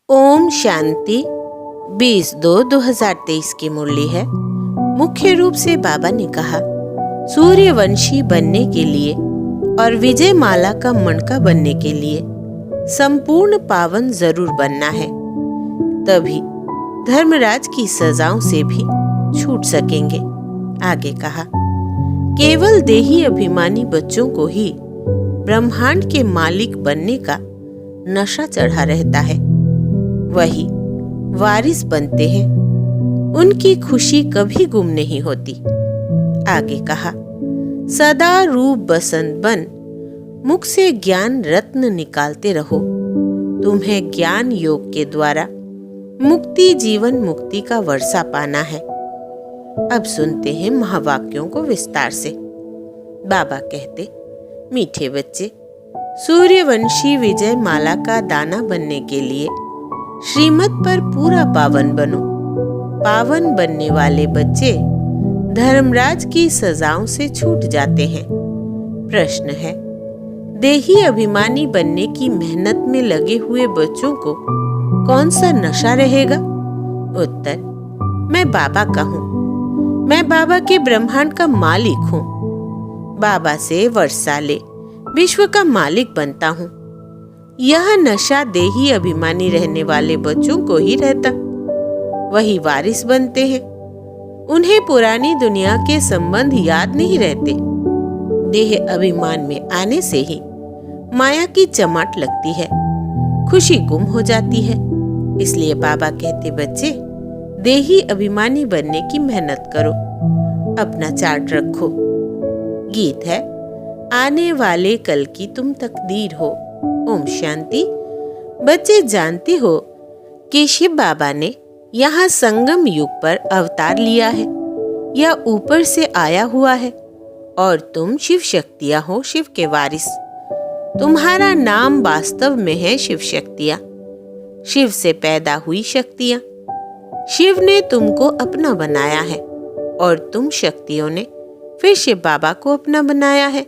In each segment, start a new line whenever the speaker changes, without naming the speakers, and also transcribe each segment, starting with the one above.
ओम शांति 20/2/2023 की मुरली है। मुख्य रूप से बाबा ने कहा, सूर्यवंशी बनने के लिए और विजय माला का मणका बनने के लिए संपूर्ण पावन जरूर बनना है, तभी धर्मराज की सजाओं से भी छूट सकेंगे। आगे कहा, केवल देही अभिमानी बच्चों को ही ब्रह्मांड के मालिक बनने का नशा चढ़ा रहता है, वही वारिस बनते हैं। उनकी खुशी कभी गुम नहीं होती। आगे कहा, सदा रूप बसंत बन मुख से ज्ञान रत्न निकालते रहो। तुम्हें ज्ञान योग के द्वारा मुक्ति जीवन मुक्ति का वर्षा पाना है। अब सुनते हैं महावाक्यों को विस्तार से। बाबा कहते, मीठे बच्चे, सूर्यवंशी विजय माला का दाना बनने के लिए श्रीमत पर पूरा पावन बनो। पावन बनने वाले बच्चे धर्मराज की सजाओं से छूट जाते हैं। प्रश्न है, देही अभिमानी बनने की मेहनत में लगे हुए बच्चों को कौन सा नशा रहेगा? उत्तर, मैं बाबा का हूँ। मैं बाबा के ब्रह्मांड का मालिक हूँ। बाबा से वर्षा ले विश्व का मालिक बनता हूँ। यह नशा देही अभिमानी रहने वाले बच्चों को ही रहता। वही वारिस बनते हैं। उन्हें पुरानी दुनिया के संबंध याद नहीं रहते। देह अभिमान में आने से ही माया की चमाट लगती है, खुशी गुम हो जाती है। इसलिए बाबा कहते, बच्चे देही अभिमानी बनने की मेहनत करो, अपना चार्ट रखो। गीत है, आने वाले कल की तुम तकदीर हो। ओम शांति। बच्चे जानते हो कि शिव बाबा ने यहाँ संगम युग पर अवतार लिया है। यह ऊपर से आया हुआ है और तुम शिव शक्तियां हो, शिव के वारिस। तुम्हारा नाम वास्तव में है शिव शक्तियां, शिव से पैदा हुई शक्तियां। शिव ने तुमको अपना बनाया है और तुम शक्तियों ने फिर शिव बाबा को अपना बनाया है।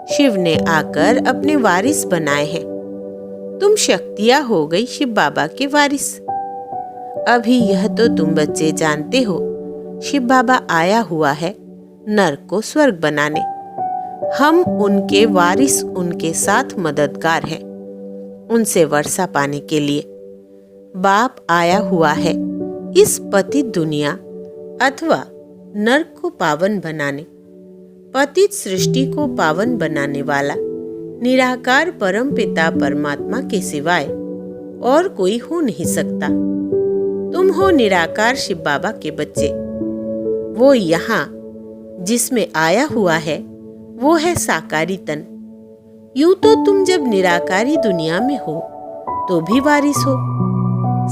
शिव ने आकर अपने वारिस बनाए हैं। तुम शक्तियां हो गई शिव बाबा के वारिस। अभी यह तो तुम बच्चे जानते हो, शिव बाबा आया हुआ है नरक को स्वर्ग बनाने। हम उनके वारिस, उनके साथ मददगार हैं, उनसे वर्षा पाने के लिए। बाप आया हुआ है इस पतित दुनिया अथवा नरक को पावन बनाने। पतित सृष्टि को पावन बनाने वाला निराकार परम पिता परमात्मा के सिवाय और कोई हो नहीं सकता। तुम हो निराकार शिव बाबा के बच्चे। वो यहाँ जिसमें आया हुआ है वो है साकारी तन। यूं तो तुम जब निराकारी दुनिया में हो तो भी वारिस हो।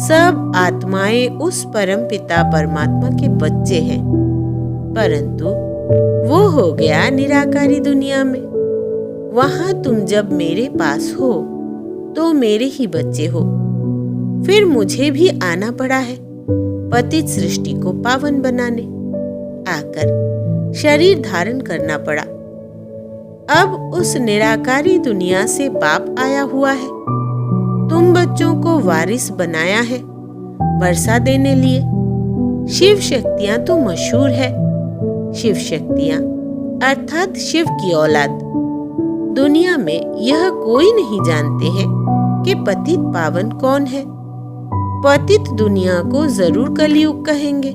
सब आत्माएं उस परम पिता परमात्मा के बच्चे हैं, परंतु वो हो गया निराकारी दुनिया में। वहां तुम जब मेरे पास हो तो मेरे ही बच्चे हो। फिर मुझे भी आना पड़ा है पतित सृष्टि को पावन बनाने। आकर शरीर धारण करना पड़ा। अब उस निराकारी दुनिया से बाप आया हुआ है। तुम बच्चों को वारिस बनाया है वर्षा देने लिए। शिव शक्तियां तो मशहूर है। शिव शक्तियां अर्थात शिव की औलाद। दुनिया में यह कोई नहीं जानते हैं कि पतित पावन कौन है। पतित दुनिया को जरूर कलयुग कहेंगे,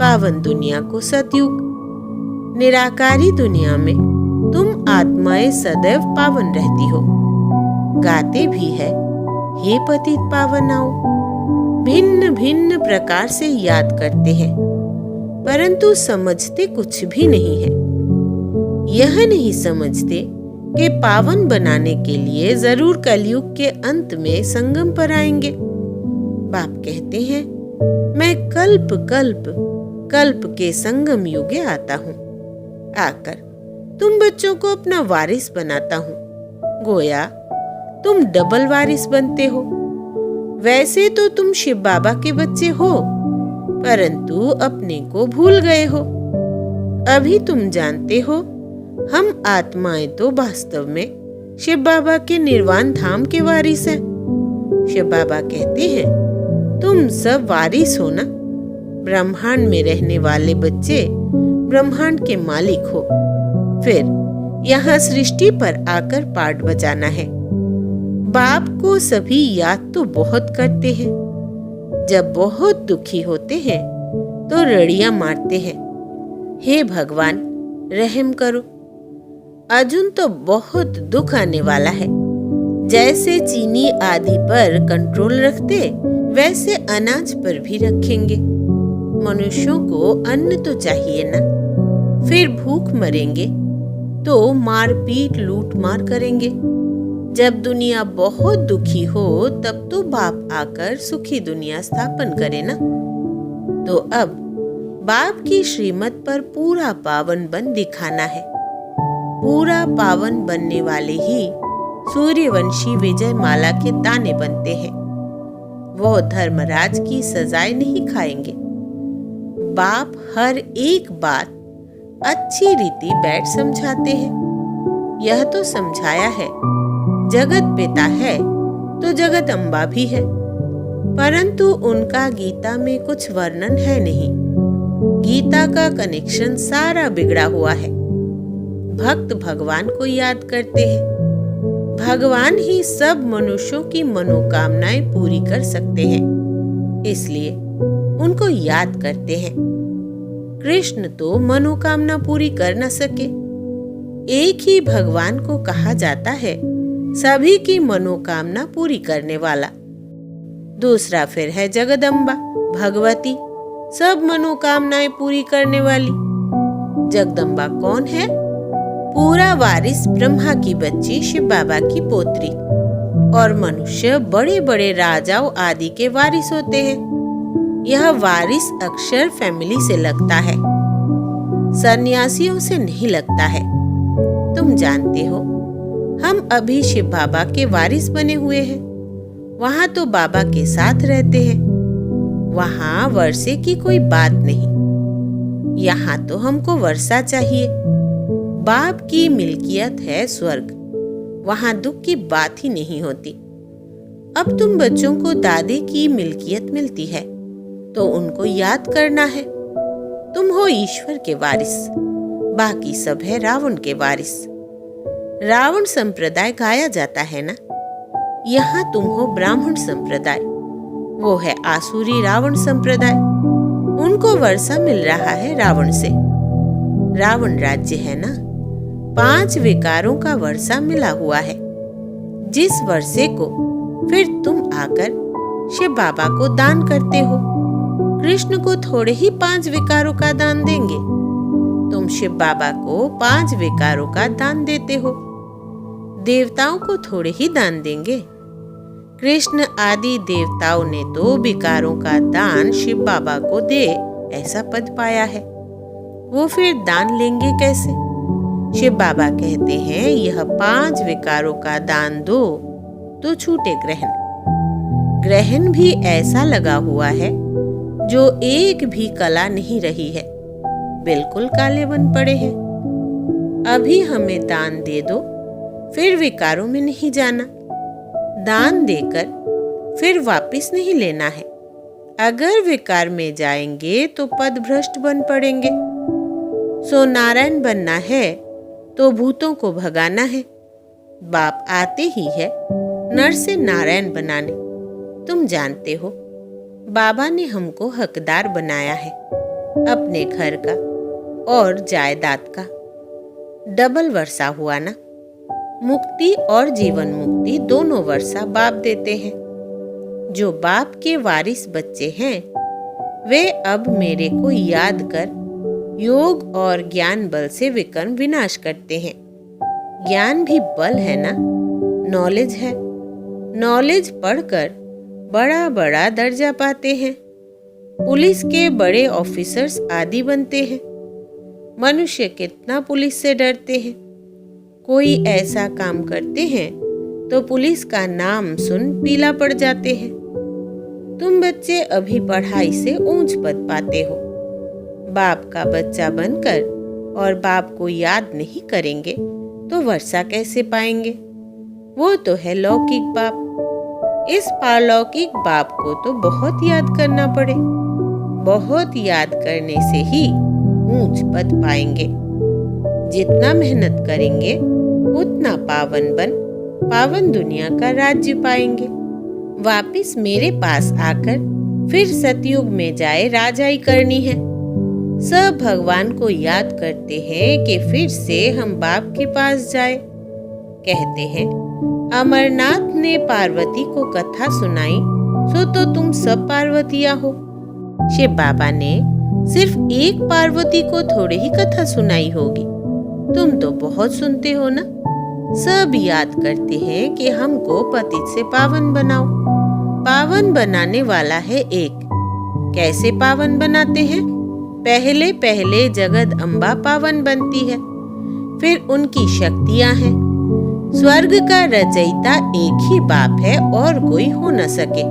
पावन दुनिया को सतयुग। निराकारी दुनिया में तुम आत्माएं सदैव पावन रहती हो। गाते भी है, हे पतित पावन आओ। भिन्न भिन्न प्रकार से याद करते हैं, परंतु समझते कुछ भी नहीं है। यह नहीं समझते कि पावन बनाने के लिए जरूर कलयुग के अंत में संगम पर आएंगे। बाप कहते हैं, मैं कल्प कल्प कल्प के संगम युगे आता हूँ। आकर तुम बच्चों को अपना वारिस बनाता हूँ। गोया तुम डबल वारिस बनते हो। वैसे तो तुम शिव बाबा के बच्चे हो, परंतु अपने को भूल गए हो। अभी तुम जानते हो, हम आत्माएं तो वास्तव में शिव बाबा के निर्वाण धाम के वारिस हैं। शिव बाबा कहते हैं, तुम सब वारिस हो ना। ब्रह्मांड में रहने वाले बच्चे ब्रह्मांड के मालिक हो। फिर यहाँ सृष्टि पर आकर पाठ बजाना है। बाप को सभी याद तो बहुत करते हैं। जब बहुत दुखी होते हैं तो रड़ियां मारते हैं, हे भगवान रहम करो। अर्जुन तो बहुत दुख आने वाला है। जैसे चीनी आदि पर कंट्रोल रखते वैसे अनाज पर भी रखेंगे। मनुष्यों को अन्न तो चाहिए ना। फिर भूख मरेंगे तो मारपीट लूट मार करेंगे। जब दुनिया बहुत दुखी हो तब तो बाप आकर सुखी दुनिया स्थापन करे ना। तो अब बाप की श्रीमत पर पूरा पावन बन दिखाना है। पूरा पावन बनने वाले ही सूर्यवंशी विजय माला के दाने बनते हैं। वो धर्मराज की सजाएं नहीं खाएंगे। बाप हर एक बात अच्छी रीति बैठ समझाते हैं। यह तो समझाया है, जगत पिता है तो जगत अम्बा भी है, परंतु उनका गीता में कुछ वर्णन है नहीं। गीता का कनेक्शन सारा बिगड़ा हुआ है। भक्त भगवान को याद करते हैं। भगवान ही सब मनुष्यों की मनोकामनाएं पूरी कर सकते हैं, इसलिए उनको याद करते हैं। कृष्ण तो मनोकामना पूरी कर न सके। एक ही भगवान को कहा जाता है सभी की मनोकामना पूरी करने वाला। दूसरा फिर है जगदम्बा भगवती, सब मनोकामनाएं पूरी करने वाली। जगदम्बा कौन है? पूरा वारिस ब्रह्मा की बच्ची शिव बाबा की पोत्री। और मनुष्य बड़े बड़े राजाओं आदि के वारिस होते हैं। यह वारिस अक्षर फैमिली से लगता है, सन्यासियों से नहीं लगता है। तुम जानते हो हम अभी शिव बाबा के वारिस बने हुए हैं। वहां तो बाबा के साथ रहते हैं। वहां वर्षे की कोई बात नहीं। यहाँ तो हमको वर्षा चाहिए। बाप की मिल्कियत है स्वर्ग, वहां दुख की बात ही नहीं होती। अब तुम बच्चों को दादी की मिल्कियत मिलती है तो उनको याद करना है। तुम हो ईश्वर के वारिस, बाकी सब है रावण के वारिस। रावण संप्रदाय गाया जाता है ना। यहाँ तुम हो ब्राह्मण संप्रदाय, वो है आसुरी रावण संप्रदाय। उनको वर्षा मिल रहा है रावण से। रावण राज्य है ना, 5 विकारों का वर्षा मिला हुआ है। जिस वर्षे को फिर तुम आकर शिव बाबा को दान करते हो। कृष्ण को थोड़े ही 5 विकारों का दान देंगे। तुम शिव बाबा को 5 विकारों का दान देते हो। देवताओं को थोड़े ही दान देंगे। कृष्ण आदि देवताओं ने तो विकारों का दान शिव बाबा को दे ऐसा पद पाया है। वो फिर दान लेंगे कैसे? शिव बाबा कहते हैं यह 5 विकारों का दान दो तो छूटे ग्रहण। ग्रहण भी ऐसा लगा हुआ है जो एक भी कला नहीं रही है, बिल्कुल काले बन पड़े हैं। अभी हमें दान दे दो, फिर विकारों में नहीं जाना। दान देकर फिर वापस नहीं लेना है। अगर विकार में जाएंगे तो पद भ्रष्ट बन पड़ेंगे। सो नारायण बनना है तो भूतों को भगाना है। बाप आते ही है नर से नारायण बनाने। तुम जानते हो बाबा ने हमको हकदार बनाया है अपने घर का और जायदाद का। डबल वर्षा हुआ ना। मुक्ति और जीवन मुक्ति दोनों वर्षा बाप देते हैं। जो बाप के वारिस बच्चे हैं वे अब मेरे को याद कर योग और ज्ञान बल से विकर्म विनाश करते हैं। ज्ञान भी बल है ना, नॉलेज है। नॉलेज पढ़कर बड़ा बड़ा दर्जा पाते हैं। पुलिस के बड़े ऑफिसर्स आदि बनते हैं। मनुष्य कितना पुलिस से डरते हैं। कोई ऐसा काम करते हैं तो पुलिस का नाम सुन पीला पड़ जाते हैं। तुम बच्चे अभी पढ़ाई से ऊंच पद पाते हो। बाप का बच्चा बनकर और बाप को याद नहीं करेंगे तो वर्षा कैसे पाएंगे? वो तो है लौकिक बाप। इस पारलौकिक बाप को तो बहुत याद करना पड़े। बहुत याद करने से ही ऊंच पद पाएंगे। जितना मेहनत करेंगे उतना पावन दुनिया का राज्य पाएंगे। वापिस मेरे पास आकर फिर सतयुग में जाए राजाई करनी है। सब भगवान को याद करते हैं कि फिर से हम बाप के पास जाए। कहते हैं अमरनाथ ने पार्वती को कथा सुनाई, सो तो तुम सब पार्वतियां हो। शिव बाबा ने सिर्फ एक पार्वती को थोड़े ही कथा सुनाई होगी, तुम तो बहुत सुनते हो ना। सब याद करते हैं कि हमको पतित से पावन बनाओ। पावन बनाने वाला है एक। कैसे पावन बनाते हैं? पहले पहले जगद अम्बा पावन बनती है, फिर उनकी शक्तियां हैं। स्वर्ग का रचयिता एक ही बाप है और कोई हो न सके।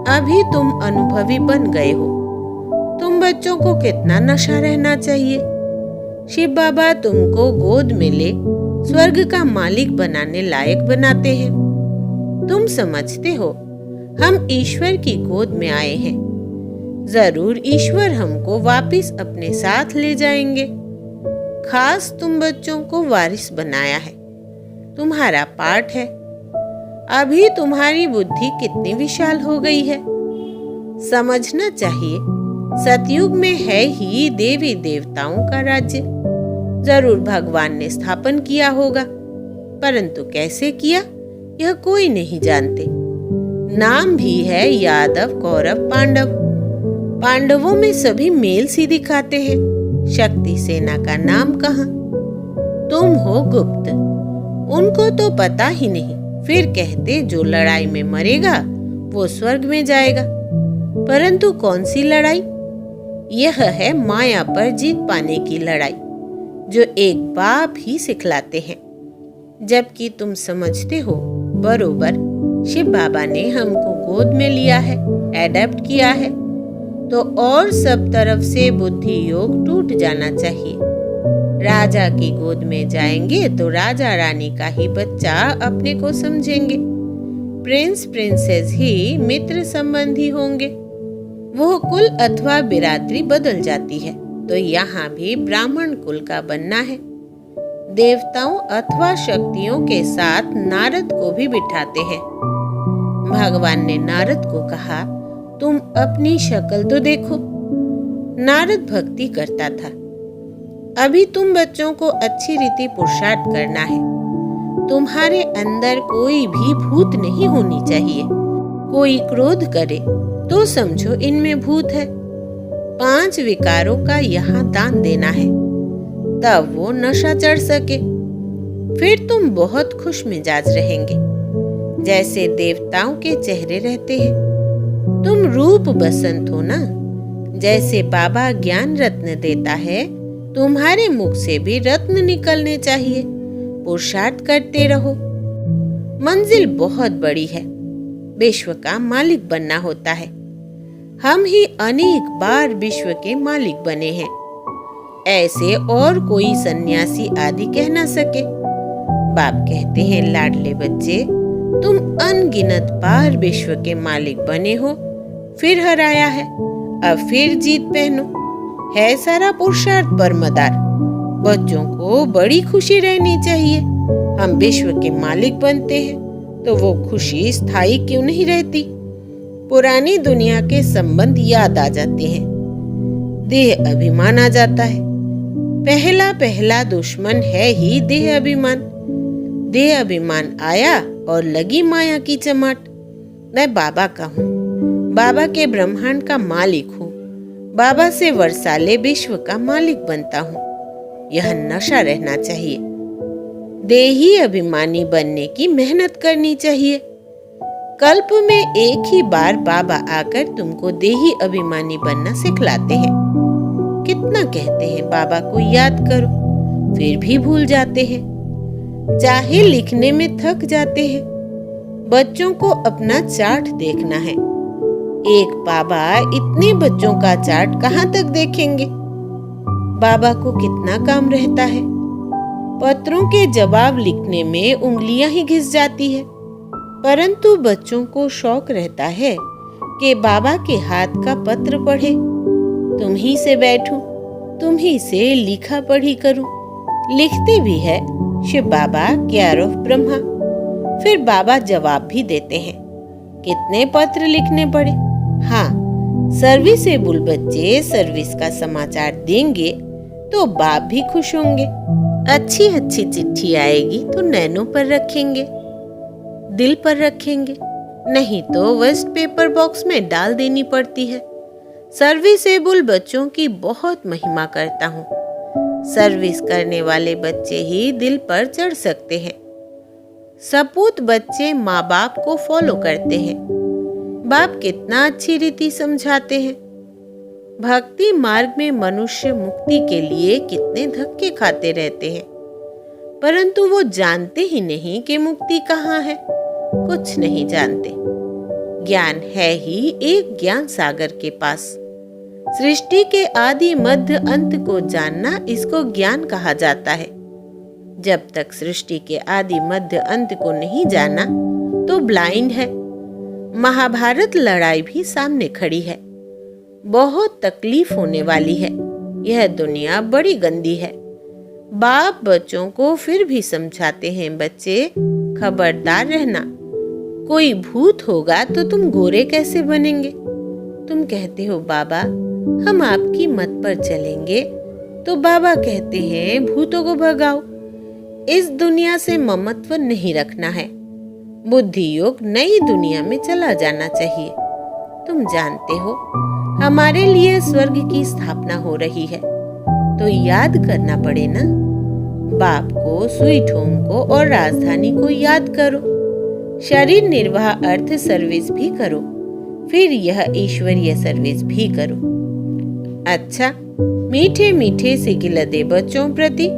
अभी तुम अनुभवी बन गए हो। तुम बच्चों को कितना नशा रहना चाहिए। शिव बाबा तुमको गोद में ले स्वर्ग का मालिक बनाने लायक बनाते हैं। तुम समझते हो हम ईश्वर की गोद में आए हैं। जरूर ईश्वर हमको वापिस अपने साथ ले जाएंगे। खास तुम बच्चों को वारिस बनाया है, तुम्हारा पाठ है। अभी तुम्हारी बुद्धि कितनी विशाल हो गई है। समझना चाहिए सतयुग में है ही देवी देवताओं का राज्य। जरूर भगवान ने स्थापन किया होगा, परंतु कैसे किया यह कोई नहीं जानते। नाम भी है यादव, कौरव, पांडव। पांडवों में सभी मेल सी दिखाते हैं। शक्ति सेना का नाम कहाँ? तुम हो गुप्त, उनको तो पता ही नहीं। फिर कहते जो लड़ाई में मरेगा वो स्वर्ग में जाएगा। परंतु कौन सी लड़ाई? यह है माया पर जीत पाने की लड़ाई, जो एक बाप ही सिखलाते हैं। जबकि तुम समझते हो बरोबर शिव बाबा ने हमको गोद में लिया है, एडेप्ट किया है, तो और सब तरफ से बुद्धि योग टूट जाना चाहिए। राजा की गोद में जाएंगे तो राजा रानी का ही बच्चा अपने को समझेंगे। प्रिंस प्रिंसेस ही मित्र संबंधी होंगे। वो कुल अथवा बिरादरी बदल जाती है, तो यहाँ भी ब्राह्मण कुल का बनना है। देवताओं अथवा शक्तियों के साथ नारद को भी बिठाते हैं। भगवान ने नारद को कहा, तुम अपनी शक्ल तो देखो। नारद भक्ति करता था। अभी तुम बच्चों को अच्छी रीति पुरुषार्थ करना है। तुम्हारे अंदर कोई भी भूत नहीं होनी चाहिए। कोई क्रोध करे तो समझो इनमें भूत है। 5 विकारों का यहाँ दान देना है, तब वो नशा चढ़ सके। फिर तुम बहुत खुश मिजाज रहेंगे, जैसे देवताओं के चेहरे रहते हैं। तुम रूप बसंत हो ना। जैसे बाबा ज्ञान रत्न देता है, तुम्हारे मुख से भी रत्न निकलने चाहिए। पुरुषार्थ करते रहो। मंजिल बहुत बड़ी है। विश्व का मालिक बनना होता है। हम ही अनेक बार विश्व के मालिक बने हैं। ऐसे और कोई सन्यासी आदि कह ना सके। बाप कहते हैं, लाडले बच्चे, तुम अनगिनत बार विश्व के मालिक बने हो, फिर हराया है, अब फिर जीत पहनो। है सारा पुरुषार्थ पर मदार। बच्चों को बड़ी खुशी रहनी चाहिए। हम विश्व के मालिक बनते हैं तो वो खुशी स्थायी क्यों नहीं रहती? पुरानी दुनिया के संबंध याद आ जाते हैं। देह अभिमान आ जाता है। पहला पहला दुश्मन है ही देह अभिमान। देह अभिमान आया और लगी माया की चमाट। मैं बाबा का हूँ, बाबा के ब्रह्मांड का मालिक हूँ, बाबा से वर्षाले विश्व का मालिक बनता हूँ। यह नशा रहना चाहिए। देही अभिमानी बनने की मेहनत करनी चाहिए। कल्प में एक ही बार बाबा आकर तुमको देही अभिमानी बनना सिखलाते हैं। कितना कहते हैं बाबा को याद करो, फिर भी भूल जाते हैं। चाहे लिखने में थक जाते हैं। बच्चों को अपना चार्ट देखना है। एक बाबा इतने बच्चों का चार्ट कहाँ तक देखेंगे? बाबा को कितना काम रहता है। पत्रों के जवाब लिखने में उंगलियां ही घिस जाती है। परंतु बच्चों को शौक रहता है कि बाबा के हाथ का पत्र पढ़े, तुम ही से बैठूं, तुम ही से लिखा पढ़ी करूं। लिखते भी है शिव बाबा केयर ऑफ ब्रह्मा। फिर बाबा जवाब भी देते हैं, कितने पत्र लिखने पड़े? हाँ, सर्विसेबल बच्चे सर्विस का समाचार देंगे तो बाप भी खुश होंगे। अच्छी अच्छी चिट्ठी आएगी तो नैनों पर रखेंगे, दिल पर रखेंगे, नहीं तो वेस्ट पेपर बॉक्स में डाल देनी पड़ती है। सर्विसेबल बच्चों की बहुत महिमा करता हूँ। सर्विस करने वाले बच्चे ही दिल पर चढ़ सकते हैं। सपूत बच्चे माँ बाप को फॉलो करते हैं। बाप कितना अच्छी रीति समझाते हैं। भक्ति मार्ग में मनुष्य मुक्ति के लिए कितने धक्के खाते रहते हैं, परंतु वो जानते ही नहीं कि मुक्ति कहाँ है। कुछ नहीं जानते। ज्ञान है ही एक ज्ञान सागर के पास। सृष्टि के आदि मध्य अंत को जानना, इसको ज्ञान कहा जाता है। जब तक सृष्टि के आदि मध्य अंत को नहीं जाना तो ब्लाइंड है। महाभारत लड़ाई भी सामने खड़ी है। बहुत तकलीफ होने वाली है। यह दुनिया बड़ी गंदी है। बाप बच्चों को फिर भी समझाते हैं, बच्चे खबरदार रहना, कोई भूत होगा तो तुम गोरे कैसे बनेंगे? तुम कहते हो बाबा हम आपकी मत पर चलेंगे, तो बाबा कहते हैं भूतों को भगाओ। इस दुनिया से ममत्व नहीं रखना है। बुद्धि योग नई दुनिया में चला जाना चाहिए। तुम जानते हो हमारे लिए स्वर्ग की स्थापना हो रही है, तो याद करना पड़े ना। बाप को, स्वीट होम को और राजधानी को याद करो। शरीर निर्वाह अर्थ सर्विस भी करो, फिर यह ईश्वरीय सर्विस भी करो। अच्छा, मीठे मीठे से गिलदे बच्चों प्रति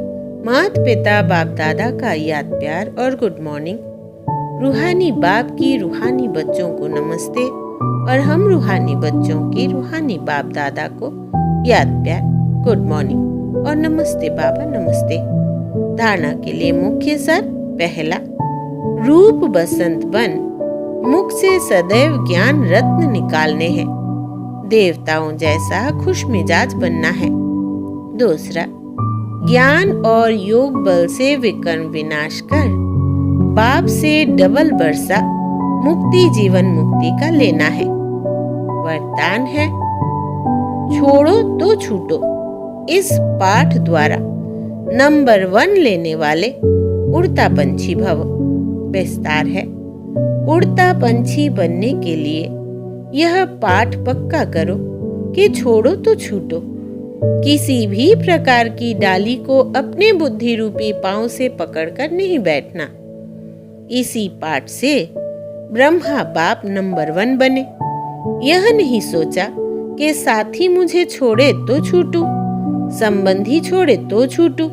माता पिता बाप दादा का याद प्यार और गुड मॉर्निंग। रूहानी बाप की रूहानी बच्चों को नमस्ते और हम रूहानी बच्चों के रूहानी बाप दादा को याद प्यार, गुड मॉर्निंग और नमस्ते बाबा नमस्ते। धारणा के लिए मुख्य सार, पहला, रूप बसंत बन, मुख से सदैव ज्ञान रत्न निकालने हैं। देवताओं जैसा खुश मिजाज बनना है। दूसरा, ज्ञान और योग बल से विकर्म विनाश कर बाप से डबल बरसा मुक्ति जीवन मुक्ति का लेना है। वरदान है, छोड़ो तो छूटो। इस पाठ द्वारा नंबर 1 लेने वाले उड़ता पंछी भव। विस्तार है, उड़ता पंछी बनने के लिए यह पाठ पक्का करो कि छोड़ो तो छूटो। किसी भी प्रकार की डाली को अपने बुद्धि रूपी पांव से पकड़कर नहीं बैठना। इसी पाठ से ब्रह्मा बाप नंबर 1 बने। यह नहीं सोचा कि साथी मुझे छोड़े तो छूटूं, संबंधी छोड़े तो छूटूं,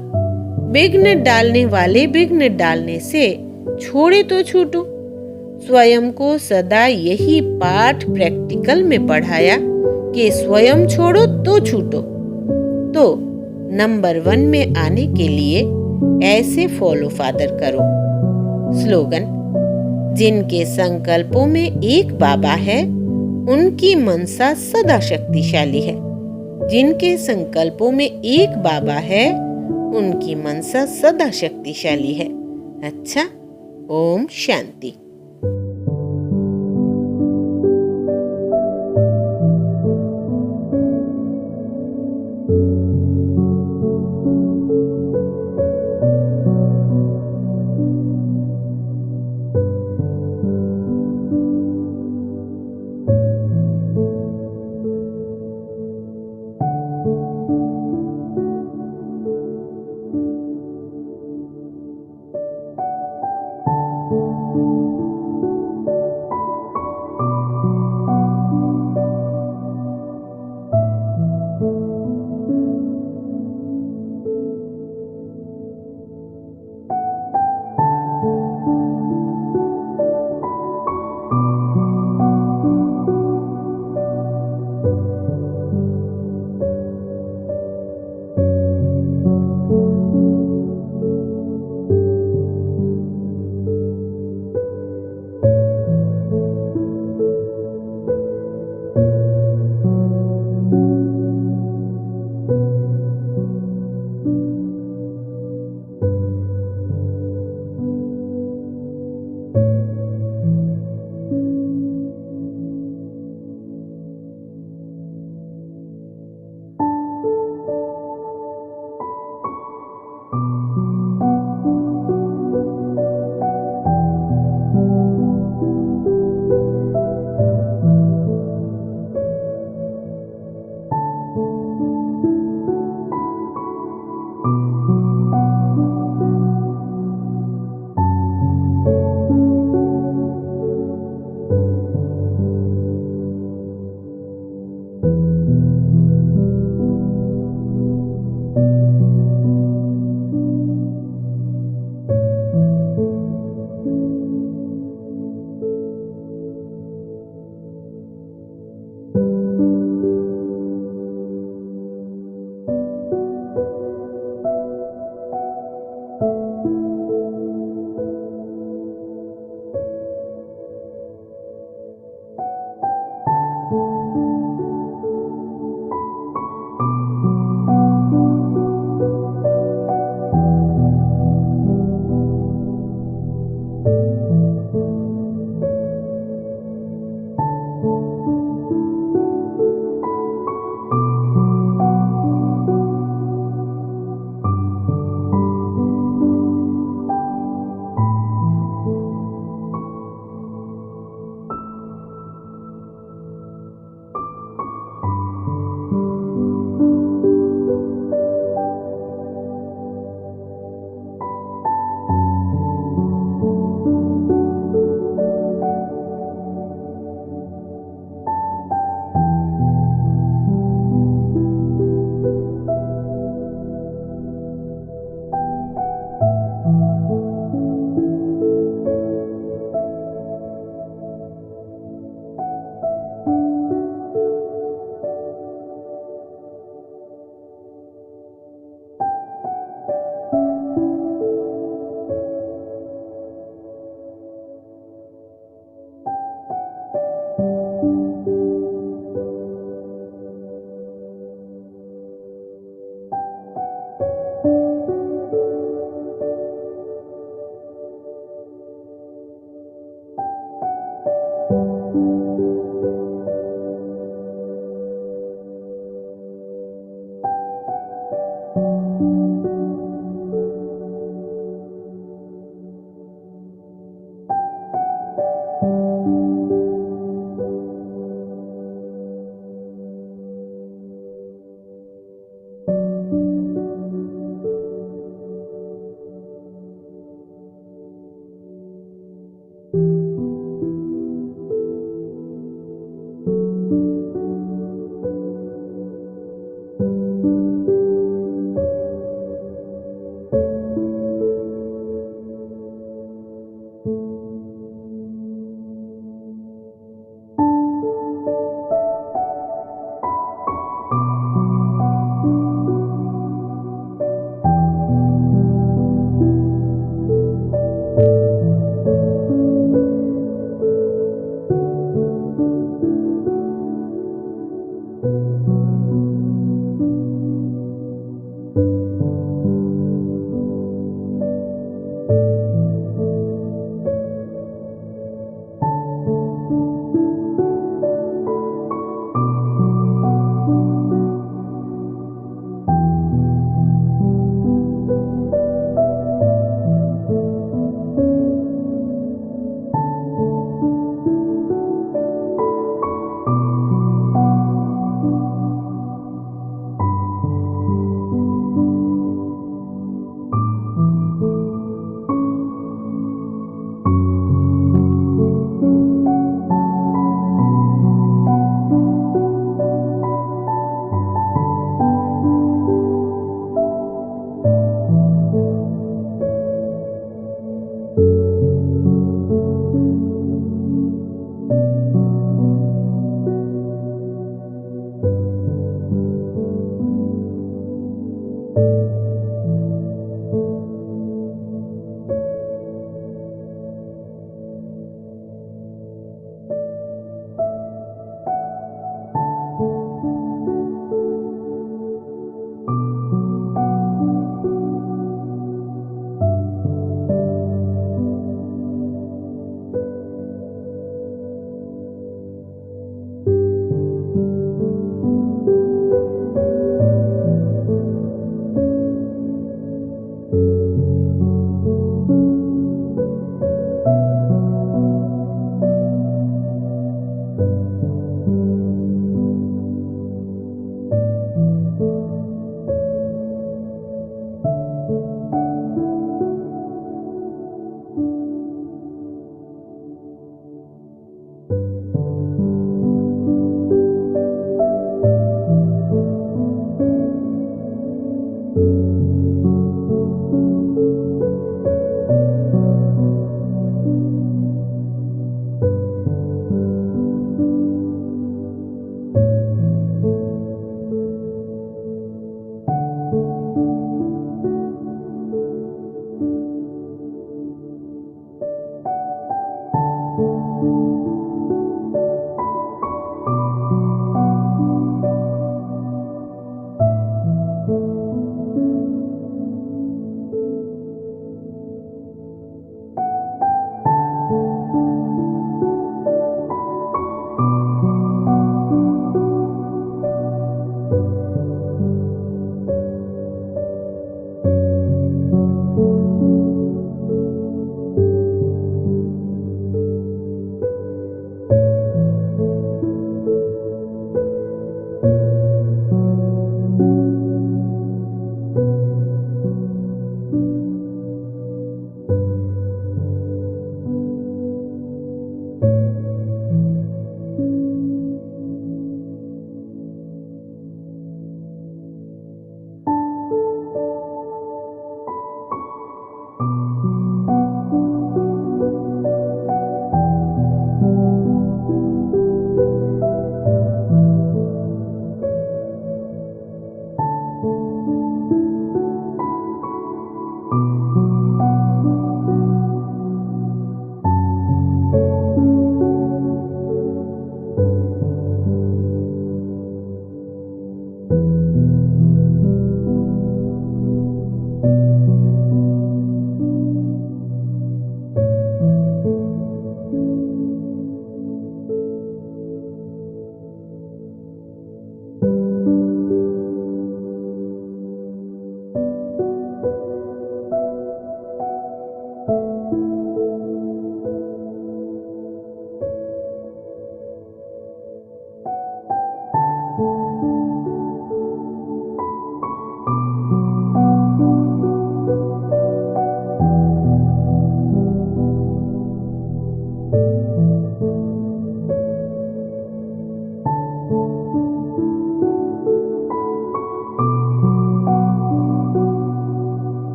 विघ्न डालने वाले विघ्न डालने से छोड़े तो छूटूं। स्वयं को सदा यही पाठ प्रैक्टिकल में पढ़ाया कि स्वयं छोड़ो तो छूटो। तो नंबर 1 में आने के लिए ऐसे फॉलो फादर करो। स्लोगन, जिनके संकल्पों में एक बाबा है उनकी मनसा सदा शक्तिशाली है। जिनके संकल्पों में एक बाबा है उनकी मनसा सदा शक्तिशाली है। अच्छा, ओम शांति।